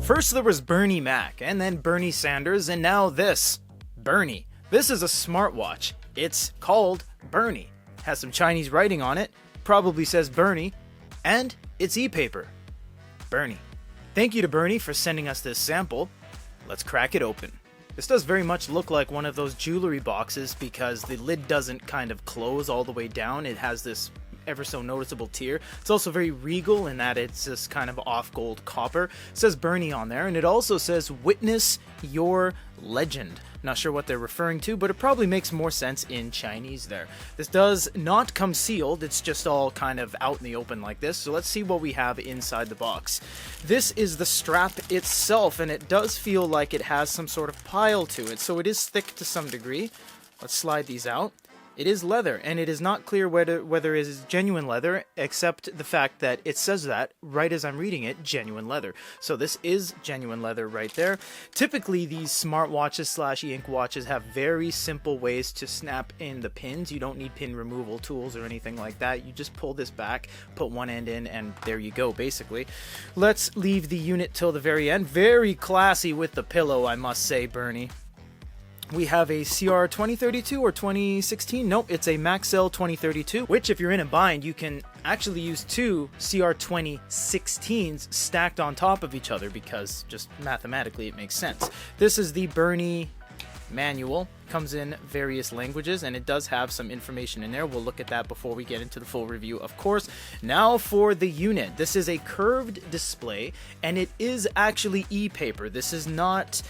First there was Bernie Mac, and then Bernie Sanders, and now this. Berny. This is a smartwatch. It's called Berny. Has some Chinese writing on it, probably says Bernie, and it's e-paper. Berny. Thank you to Bernie for sending us this sample. Let's crack it open. This does very much look like one of those jewelry boxes because the lid doesn't kind of close all the way down. It has this ever so noticeable tear. It's also very regal in that it's this kind of off gold copper. It says Bernie on there, and it also says witness your legend. Not sure what they're referring to, but it probably makes more sense in Chinese there. This does not come sealed, it's just all kind of out in the open like this. So let's see what we have inside the box. This is the strap itself, and it does feel like it has some sort of pile to it, so it is thick to some degree. Let's slide these out. It is leather, and it is not clear whether it is genuine leather, except the fact that it says that right as I'm reading it, genuine leather. So this is genuine leather right there. Typically, these smartwatches / e-ink watches have very simple ways to snap in the pins. You don't need pin removal tools or anything like that. You just pull this back, put one end in, and there you go, basically. Let's leave the unit till the very end. Very classy with the pillow, I must say, Bernie. We have a CR 2032 or 2016. Nope, it's a Maxell 2032, which if you're in a bind, you can actually use two CR 2016s stacked on top of each other because just mathematically it makes sense. This is the Berny manual. Comes in various languages, and it does have some information in there. We'll look at that before we get into the full review, of course. Now for the unit. This is a curved display, and it is actually e-paper. This is not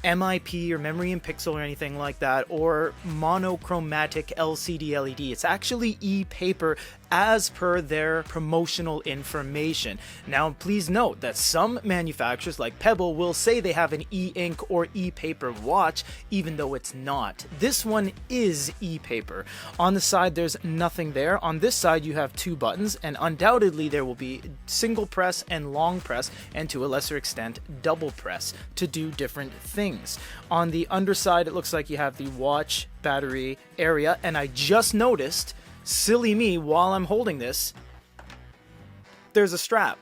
MIP or memory in pixel or anything like that, or monochromatic LCD LED. It's actually e-paper as per their promotional information. Now please note that some manufacturers like Pebble will say they have an e-ink or e-paper watch even though it's not. This one is e-paper. On the side there's nothing there. On this side you have two buttons, and undoubtedly there will be single press and long press, and to a lesser extent double press to do different things. On the underside it looks like you have the watch battery area, and I just noticed, silly me, while I'm holding this, there's a strap,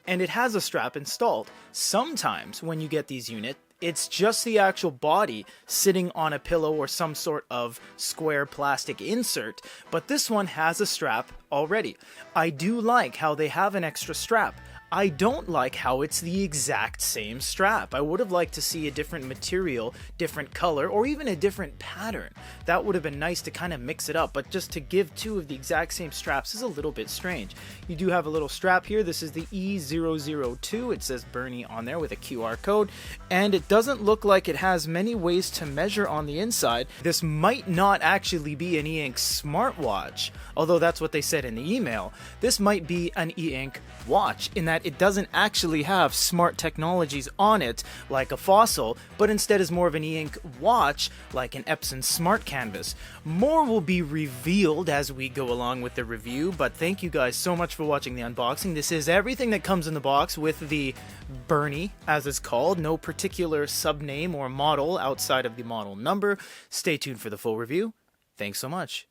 and it has a strap installed. Sometimes when you get these units, it's just the actual body sitting on a pillow or some sort of square plastic insert, but this one has a strap already. I do like how they have an extra strap. I don't like how it's the exact same strap. I would have liked to see a different material, different color, or even a different pattern. That would have been nice to kind of mix it up, but just to give two of the exact same straps is a little bit strange. You do have a little strap here. This is the E002. It says Berny on there with a QR code, and it doesn't look like it has many ways to measure on the inside. This might not actually be an e-ink smartwatch, although that's what they said in the email. This might be an e-ink watch, in that it doesn't actually have smart technologies on it like a Fossil, but instead is more of an e-ink watch like an Epson Smart Canvas. More will be revealed as we go along with the review, but thank you guys so much for watching the unboxing. This is everything that comes in the box with the Berny, as it's called. No particular subname or model outside of the model number. Stay tuned for the full review. Thanks so much.